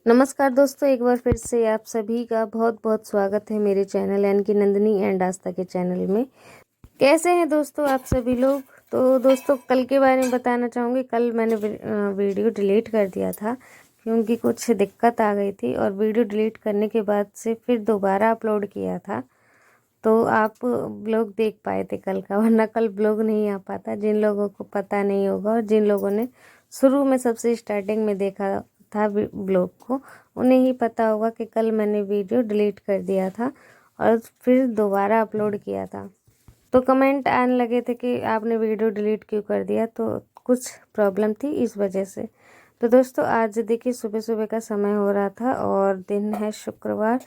नमस्कार दोस्तों, एक बार फिर से आप सभी का बहुत बहुत स्वागत है मेरे चैनल यानी कि नंदिनी एंड आस्था के चैनल में। कैसे हैं दोस्तों आप सभी लोग। तो दोस्तों कल के बारे में बताना चाहूँगी। कल मैंने वीडियो डिलीट कर दिया था क्योंकि कुछ दिक्कत आ गई थी, और वीडियो डिलीट करने के बाद से फिर दोबारा अपलोड किया था तो आप ब्लॉग देख पाए थे कल का, वरना कल ब्लॉग नहीं आ पाता। जिन लोगों को पता नहीं होगा और जिन लोगों ने शुरू में सबसे स्टार्टिंग में देखा था ब्लॉग को, उन्हें ही पता होगा कि कल मैंने वीडियो डिलीट कर दिया था और फिर दोबारा अपलोड किया था। तो कमेंट आने लगे थे कि आपने वीडियो डिलीट क्यों कर दिया, तो कुछ प्रॉब्लम थी इस वजह से। तो दोस्तों आज देखिए सुबह सुबह का समय हो रहा था और दिन है शुक्रवार।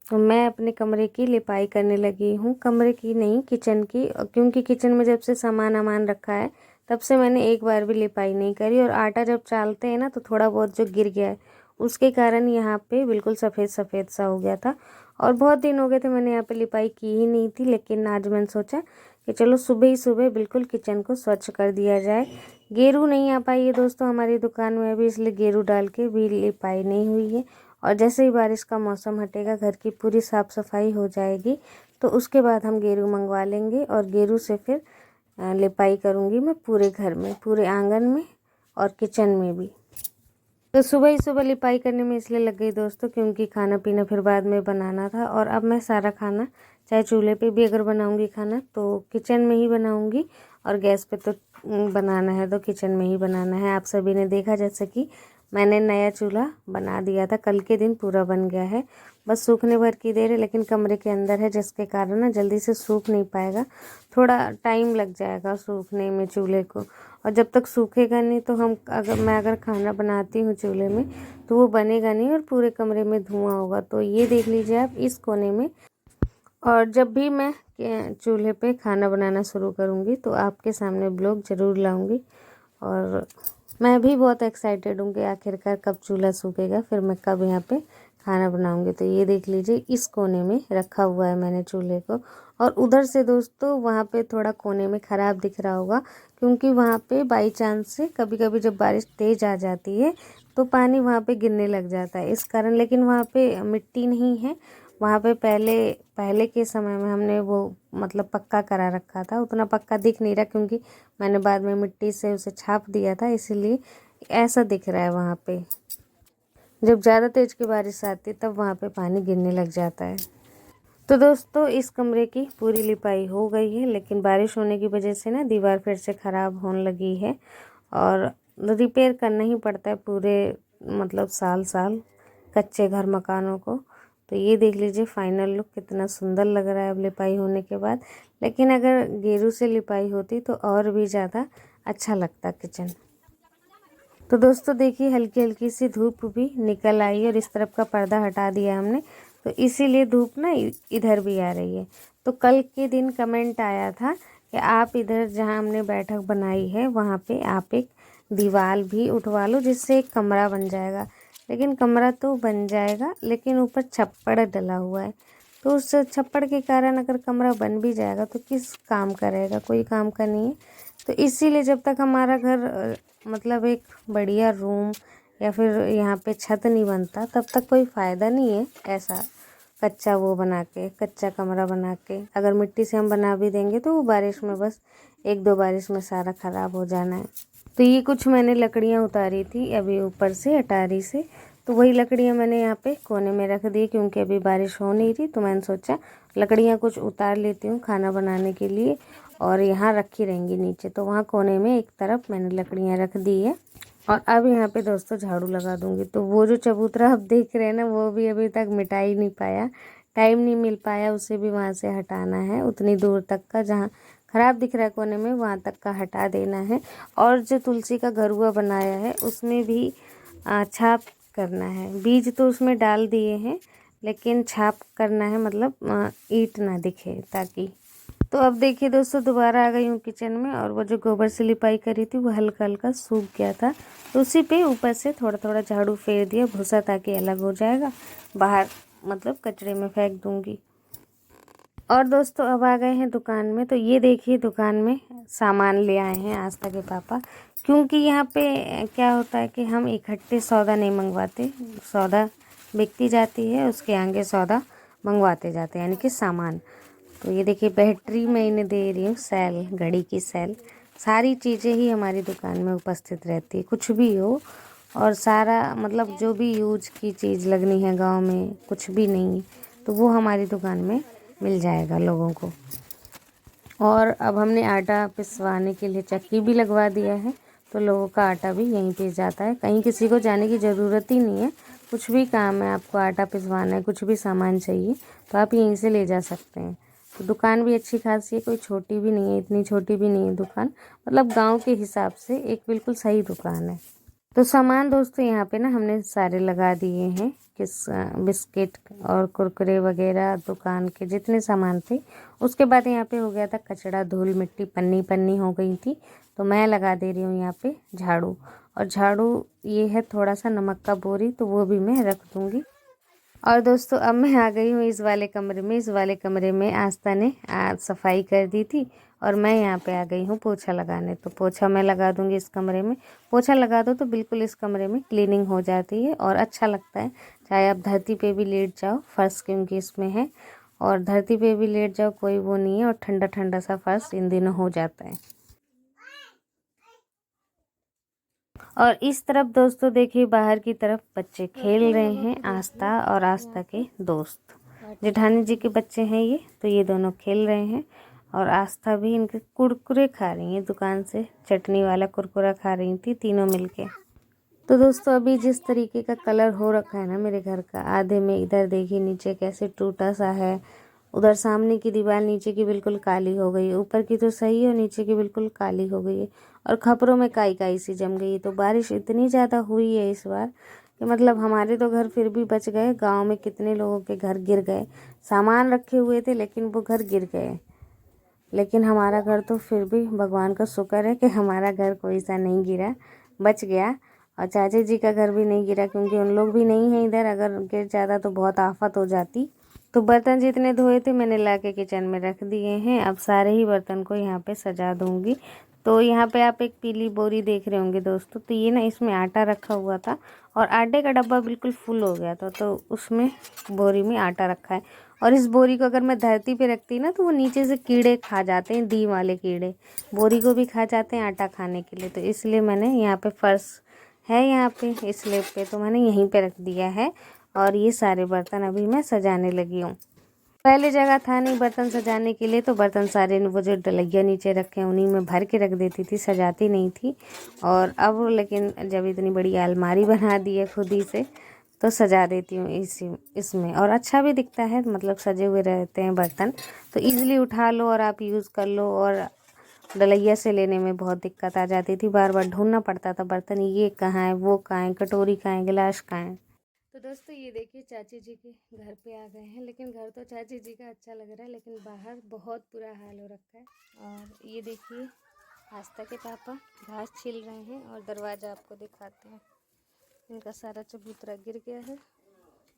तो मैं अपने कमरे की लिपाई करने लगी हूँ, कमरे की नहीं किचन की, क्योंकि किचन में जब से सामान रखा है तब से मैंने एक बार भी लिपाई नहीं करी। और आटा जब चालते हैं ना तो थोड़ा बहुत जो गिर गया है उसके कारण यहाँ पे बिल्कुल सफ़ेद सफ़ेद सा हो गया था। और बहुत दिन हो गए थे मैंने यहाँ पे लिपाई की ही नहीं थी, लेकिन आज मैंने सोचा कि चलो सुबह ही सुबह बिल्कुल किचन को स्वच्छ कर दिया जाए। गेरू नहीं आ पाई है दोस्तों हमारी दुकान में अभी, इसलिए गेरू डाल के भी लिपाई नहीं हुई है। और जैसे ही बारिश का मौसम हटेगा घर की पूरी साफ़ सफाई हो जाएगी, तो उसके बाद हम गेरू मंगवा लेंगे और गेरू से फिर लिपाई करूँगी मैं पूरे घर में, पूरे आंगन में और किचन में भी। तो सुबह ही सुबह लिपाई करने में इसलिए लग गई दोस्तों क्योंकि खाना पीना फिर बाद में बनाना था। और अब मैं सारा खाना चाहे चूल्हे पे भी अगर बनाऊंगी खाना तो किचन में ही बनाऊंगी, और गैस पे तो बनाना है तो किचन में ही बनाना है। आप सभी ने देखा जैसे कि मैंने नया चूल्हा बना दिया था, कल के दिन पूरा बन गया है। बस सूखने भर की देर है, लेकिन कमरे के अंदर है जिसके कारण ना जल्दी से सूख नहीं पाएगा, थोड़ा टाइम लग जाएगा सूखने में चूल्हे को। और जब तक सूखेगा नहीं तो मैं अगर खाना बनाती हूँ चूल्हे में तो वो बनेगा नहीं और पूरे कमरे में धुआं होगा। तो ये देख लीजिए आप इस कोने में। और जब भी मैं चूल्हे पे खाना बनाना शुरू करूँगी तो आपके सामने ब्लॉग ज़रूर लाऊंगी। और मैं भी बहुत एक्साइटेड हूँ कि आखिरकार कब चूल्हा सूखेगा, फिर मैं कब यहाँ पे खाना बनाऊंगी। तो ये देख लीजिए इस कोने में रखा हुआ है मैंने चूल्हे को। और उधर से दोस्तों वहाँ पे थोड़ा कोने में ख़राब दिख रहा होगा क्योंकि वहाँ पे बाई चांस से कभी कभी जब बारिश तेज़ आ जाती है तो पानी वहाँ पे गिरने लग जाता है इस कारण। लेकिन वहाँ पे मिट्टी नहीं है, वहाँ पे पहले पहले के समय में हमने वो मतलब पक्का करा रखा था। उतना पक्का दिख नहीं रहा क्योंकि मैंने बाद में मिट्टी से उसे छाप दिया था, इसीलिए ऐसा दिख रहा है। वहाँ पे जब ज़्यादा तेज़ की बारिश आती है तब वहाँ पे पानी गिरने लग जाता है। तो दोस्तों इस कमरे की पूरी लिपाई हो गई है, लेकिन बारिश होने की वजह से ना दीवार फिर से ख़राब होने लगी है और रिपेयर करना ही पड़ता है पूरे मतलब साल साल कच्चे घर मकानों को। तो ये देख लीजिए फाइनल लुक कितना सुंदर लग रहा है अब लिपाई होने के बाद। लेकिन अगर गेरू से लिपाई होती तो और भी ज़्यादा अच्छा लगता किचन। तो दोस्तों देखिए हल्की हल्की सी धूप भी निकल आई है और इस तरफ का पर्दा हटा दिया हमने, तो इसीलिए धूप ना इधर भी आ रही है। तो कल के दिन कमेंट आया था कि आप इधर जहाँ हमने बैठक बनाई है वहाँ पे आप एक दीवार भी उठवा लो जिससे एक कमरा बन जाएगा। लेकिन कमरा तो बन जाएगा लेकिन ऊपर छप्पड़ डला हुआ है, तो उस छप्पड़ के कारण अगर कमरा बन भी जाएगा तो किस काम का रहेगा, कोई काम का नहीं है। तो इसीलिए जब तक हमारा घर मतलब एक बढ़िया रूम या फिर यहाँ पे छत नहीं बनता तब तक कोई फ़ायदा नहीं है ऐसा कच्चा वो बना के, कच्चा कमरा बना के। अगर मिट्टी से हम बना भी देंगे तो वो बारिश में बस एक दो बारिश में सारा ख़राब हो जाना है। तो ये कुछ मैंने लकड़ियाँ उतारी थी अभी ऊपर से अटारी से, तो वही लकड़ियाँ मैंने यहाँ पे कोने में रख दी क्योंकि अभी बारिश हो नहीं रही। तो मैंने सोचा लकड़ियाँ कुछ उतार लेती हूँ खाना बनाने के लिए और यहाँ रखी रहेंगी नीचे। तो वहाँ कोने में एक तरफ मैंने लकड़ियाँ रख दी है और अब यहाँ पे दोस्तों झाड़ू लगा दूँगी। तो वो जो चबूतरा आप देख रहे हैं ना वो भी अभी तक मिटा ही नहीं पाया, टाइम नहीं मिल पाया, उसे भी वहाँ से हटाना है उतनी दूर तक का जहाँ ख़राब दिख रहा है कोने में वहाँ तक का हटा देना है। और जो तुलसी का घरुआ बनाया है उसमें भी छाप करना है। बीज तो उसमें डाल दिए हैं लेकिन छाप करना है, मतलब ईंट ना दिखे ताकि। तो अब देखिए दोस्तों दोबारा आ गई हूँ किचन में और वो जो गोबर से लिपाई करी थी वो हल्का हल्का सूख गया था, तो उसी पे ऊपर से थोड़ा थोड़ा झाड़ू फेर दिया भूसा ताकि अलग हो जाएगा, बाहर मतलब कचरे में फेंक दूँगी। और दोस्तों अब आ गए हैं दुकान में। तो ये देखिए दुकान में सामान ले आए हैं आस्था के पापा, क्योंकि यहाँ पे क्या होता है कि हम इकट्ठे सौदा नहीं मंगवाते, सौदा बिकती जाती है उसके आगे सौदा मंगवाते जाते हैं, यानी कि सामान। तो ये देखिए बैटरी मैं इन्हें दे रही हूँ, सेल, घड़ी की सेल, सारी चीज़ें ही हमारी दुकान में उपस्थित रहती है, कुछ भी हो। और सारा मतलब जो भी यूज की चीज़ लगनी है गांव में, कुछ भी नहीं तो वो हमारी दुकान में मिल जाएगा लोगों को। और अब हमने आटा पिसवाने के लिए चक्की भी लगवा दिया है, तो लोगों का आटा भी यहीं पे जाता है, कहीं किसी को जाने की ज़रूरत ही नहीं है। कुछ भी काम है, आपको आटा पिसवाना है, कुछ भी सामान चाहिए तो आप यहीं से ले जा सकते हैं। तो दुकान भी अच्छी खासी है, कोई छोटी भी नहीं है, इतनी छोटी भी नहीं है दुकान, मतलब गांव के हिसाब से एक बिल्कुल सही दुकान है। तो सामान दोस्तों यहाँ पे ना हमने सारे लगा दिए हैं, किस बिस्किट और कुरकुरे वगैरह दुकान के जितने सामान थे। उसके बाद यहाँ पे हो गया था कचड़ा, धूल मिट्टी, पन्नी पन्नी हो गई थी, तो मैं लगा दे रही हूँ यहाँ पे झाड़ू। और झाड़ू ये है थोड़ा सा नमक का बोरी, तो वो भी मैं रख दूँगी। और दोस्तों अब मैं आ गई हूँ इस वाले कमरे में। इस वाले कमरे में आस्था ने आज सफाई कर दी थी और मैं यहाँ पे आ गई हूँ पोछा लगाने। तो पोछा मैं लगा दूँगी इस कमरे में। पोछा लगा दो तो बिल्कुल इस कमरे में क्लीनिंग हो जाती है और अच्छा लगता है। चाहे आप धरती पे भी लेट जाओ, फर्श क्योंकि इसमें है, और धरती पे भी लेट जाओ कोई वो नहीं है, और ठंडा ठंडा सा फर्श इन दिनों हो जाता है। और इस तरफ दोस्तों देखिए बाहर की तरफ बच्चे खेल रहे हैं, आस्था और आस्था के दोस्त जेठानी जी के बच्चे हैं ये, तो ये दोनों खेल रहे हैं। और आस्था भी इनके कुरकुरे खा रही है, दुकान से चटनी वाला कुरकुरा खा रही थी तीनों मिलके। तो दोस्तों अभी जिस तरीके का कलर हो रखा है ना मेरे घर का, आधे में इधर देखिए नीचे कैसे टूटा सा है, उधर सामने की दीवार नीचे की बिल्कुल काली हो गई है, ऊपर की तो सही है और नीचे की बिल्कुल काली हो गई है, और खपरों में काई काई सी जम गई है। तो बारिश इतनी ज़्यादा हुई है इस बार कि मतलब हमारे तो घर फिर भी बच गए, गांव में कितने लोगों के घर गिर गए। सामान रखे हुए थे लेकिन वो घर गिर गए, लेकिन हमारा घर तो फिर भी भगवान का शुक्र है कि हमारा घर कोई सा नहीं गिरा, बच गया। और चाची जी का घर भी नहीं गिरा क्योंकि उन लोग भी नहीं है इधर, अगर गिर जाता तो बहुत आफत हो जाती। तो बर्तन जितने धोए थे मैंने ला के किचन में रख दिए हैं। अब सारे ही बर्तन को यहाँ पे सजा दूंगी। तो यहाँ पे आप एक पीली बोरी देख रहे होंगे दोस्तों, तो ये ना इसमें आटा रखा हुआ था और आटे का डब्बा बिल्कुल फुल हो गया था, तो उसमें बोरी में आटा रखा है। और इस बोरी को अगर मैं धरती पे रखती ना तो वो नीचे से कीड़े खा जाते हैं, दी वाले कीड़े बोरी को भी खा जाते हैं आटा खाने के लिए। तो इसलिए मैंने यहाँ पे फर्श है, यहाँ पे इस स्लैब पे तो मैंने यहीं पे रख दिया है। और ये सारे बर्तन अभी मैं सजाने लगी हूँ। पहले जगह था नहीं बर्तन सजाने के लिए, तो बर्तन सारे वो जो डलैया नीचे रखे हैं उन्हीं में भर के रख देती थी, सजाती नहीं थी। और अब लेकिन जब इतनी बड़ी अलमारी बना दी है खुद ही से, तो सजा देती हूँ इसमें, और अच्छा भी दिखता है, मतलब सजे हुए रहते हैं बर्तन, तो ईज़िली उठा लो और आप यूज़ कर लो। और डलैया से लेने में बहुत दिक्कत आ जाती थी, बार बार ढूंढना पड़ता था बर्तन, ये कहाँ है, वो कहाँ है, कटोरी कहाँ है, गिलास कहाँ है। तो दोस्तों ये देखिए चाची जी के घर पे आ गए हैं, लेकिन घर तो चाची जी का अच्छा लग रहा है, लेकिन बाहर बहुत बुरा हाल हो रखा है। और ये देखिए आस्था के पापा घास छील रहे हैं, और दरवाज़ा आपको दिखाते हैं, इनका सारा चबूतरा गिर गया है।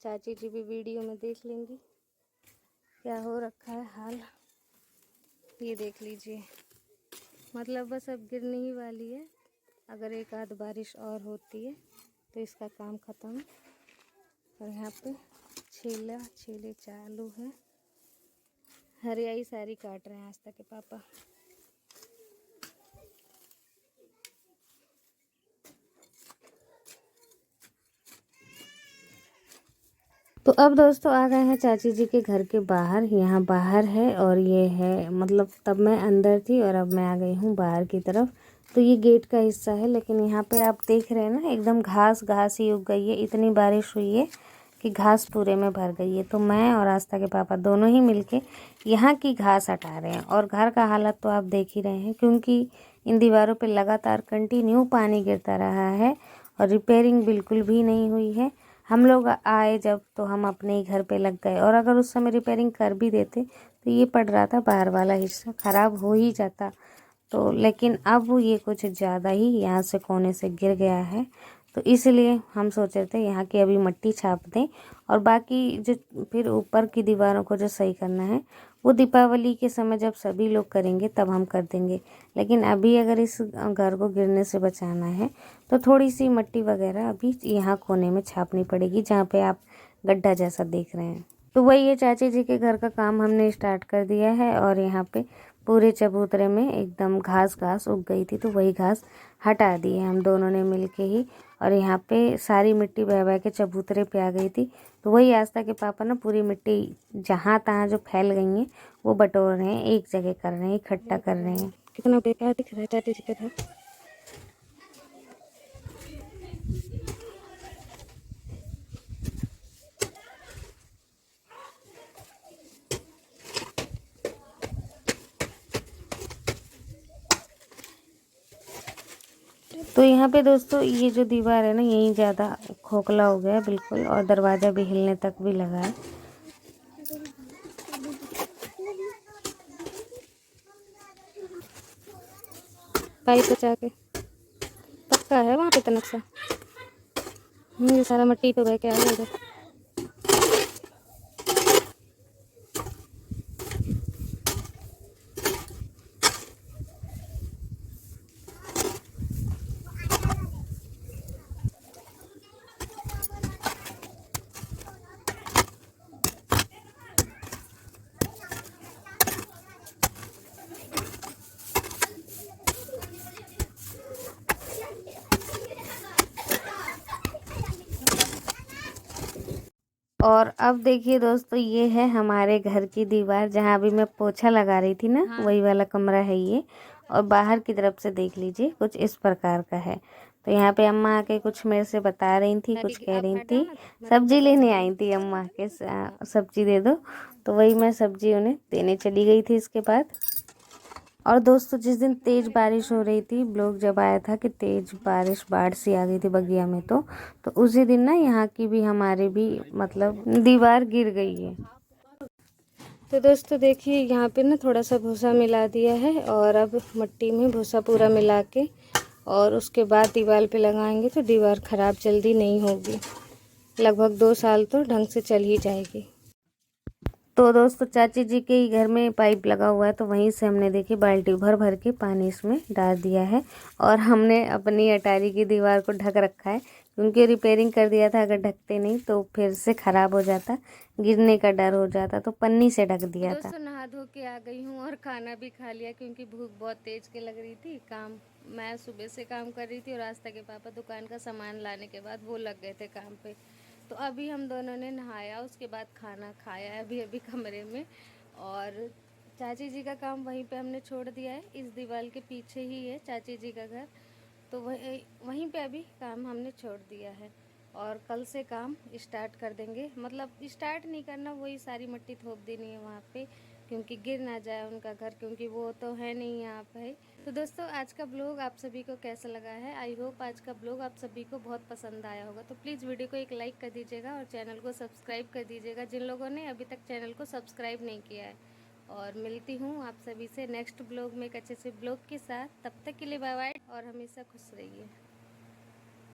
चाची जी भी वीडियो में देख लेंगी क्या हो रखा है हाल, ये देख लीजिए, मतलब बस अब गिरने ही वाली है। अगर एक आध बारिश और होती है तो इसका काम ख़त्म। और यहाँ पे छीले चालू है, हरियाई सारी काट रहे हैं आस्था के पापा। तो अब दोस्तों आ गए हैं चाची जी के घर के बाहर, यहाँ बाहर है और ये है, मतलब तब मैं अंदर थी और अब मैं आ गई हूँ बाहर की तरफ। तो ये गेट का हिस्सा है, लेकिन यहाँ पे आप देख रहे हैं ना एकदम घास घास ही उग गई है, इतनी बारिश हुई है कि घास पूरे में भर गई है। तो मैं और आस्था के पापा दोनों ही मिलके यहाँ की घास हटा रहे हैं। और घर का हालत तो आप देख ही रहे हैं, क्योंकि इन दीवारों पे लगातार कंटिन्यू पानी गिरता रहा है और रिपेयरिंग बिल्कुल भी नहीं हुई है। हम लोग आए जब तो हम अपने ही घर पे लग गए, और अगर उस समय रिपेयरिंग कर भी देते तो ये पड़ रहा था बाहर वाला हिस्सा ख़राब हो ही जाता। तो लेकिन अब ये कुछ ज़्यादा ही यहाँ से कोने से गिर गया है। तो इसलिए हम सोच रहे थे यहाँ की अभी मट्टी छाप दें और बाकी जो फिर ऊपर की दीवारों को जो सही करना है वो दीपावली के समय जब सभी लोग करेंगे तब हम कर देंगे। लेकिन अभी अगर इस घर को गिरने से बचाना है तो थोड़ी सी मट्टी वगैरह अभी यहाँ कोने में छापनी पड़ेगी, जहाँ पे आप गड्ढा जैसा देख रहे हैं। तो वही है, चाची जी के घर का काम हमने स्टार्ट कर दिया है और यहाँ पे पूरे चबूतरे में एकदम घास घास उग गई थी, तो वही घास हटा दी है हम दोनों ने मिलके ही। और यहाँ पे सारी मिट्टी बह बह के चबूतरे पे आ गई थी, तो वही आस्था के पापा ना पूरी मिट्टी जहाँ तहाँ जो फैल गई हैं वो बटोर रहे हैं, एक जगह कर रहे हैं, इकट्ठा कर रहे हैं। कितना बेकार दिख रहा है चाची जी का घर। तो यहाँ पे दोस्तों ये जो दीवार है ना, यही ज़्यादा खोखला हो गया है बिल्कुल, और दरवाज़ा भी हिलने तक भी लगा है। पाइप बचा के पक्का है वहाँ पे तो नक्शा। ये सारा मट्टी तो बह के आ गया इधर। और अब देखिए दोस्तों, ये है हमारे घर की दीवार, जहाँ अभी मैं पोछा लगा रही थी ना, वही वाला कमरा है ये। और बाहर की तरफ से देख लीजिए कुछ इस प्रकार का है। तो यहाँ पे अम्मा आके कुछ मेरे से बता रही थी, कुछ कह रही थी। सब्जी लेने आई थी अम्मा के, सब्जी दे दो, तो वही मैं सब्जी उन्हें देने चली गई थी इसके बाद। और दोस्तों जिस दिन तेज़ बारिश हो रही थी, ब्लॉग जब आया था कि तेज़ बारिश बाढ़ सी आ गई थी बगिया में, तो उसी दिन ना यहाँ की भी हमारी भी मतलब दीवार गिर गई है। तो दोस्तों देखिए यहाँ पे ना थोड़ा सा भूसा मिला दिया है और अब मट्टी में भूसा पूरा मिला के और उसके बाद दीवार पे लगाएंगे तो दीवार ख़राब जल्दी नहीं होगी। लगभग 2 साल तो ढंग से चल ही जाएगी। तो दोस्तों चाची जी के ही घर में पाइप लगा हुआ है, तो वहीं से हमने देखी बाल्टी भर भर के पानी इसमें डाल दिया है। और हमने अपनी अटारी की दीवार को ढक रखा है, क्योंकि रिपेयरिंग कर दिया था। अगर ढकते नहीं तो फिर से ख़राब हो जाता, गिरने का डर हो जाता, तो पन्नी से ढक दिया था। दोस्तों नहा धो के आ गई हूँ और खाना भी खा लिया, क्योंकि भूख बहुत तेज़ के लग रही थी। काम मैं सुबह से काम कर रही थी और आस्था के पापा दुकान का सामान लाने के बाद वो लग गए थे काम पे। तो अभी हम दोनों ने नहाया, उसके बाद खाना खाया है अभी अभी कमरे में। और चाची जी का काम वहीं पे हमने छोड़ दिया है, इस दीवार के पीछे ही है चाची जी का घर। तो वहीं पे अभी काम हमने छोड़ दिया है और कल से काम स्टार्ट कर देंगे। मतलब स्टार्ट नहीं करना, वही सारी मिट्टी थोप देनी है वहाँ पे, क्योंकि गिर ना जाए उनका घर, क्योंकि वो तो है नहीं यहाँ पे। तो दोस्तों आज का ब्लॉग आप सभी को कैसा लगा है? आई होप आज का ब्लॉग आप सभी को बहुत पसंद आया होगा। तो प्लीज़ वीडियो को एक लाइक कर दीजिएगा और चैनल को सब्सक्राइब कर दीजिएगा जिन लोगों ने अभी तक चैनल को सब्सक्राइब नहीं किया है। और मिलती हूँ आप सभी से नेक्स्ट ब्लॉग में एक अच्छे से ब्लॉग के साथ। तब तक के लिए बाय बाय और हमेशा खुश रहिए।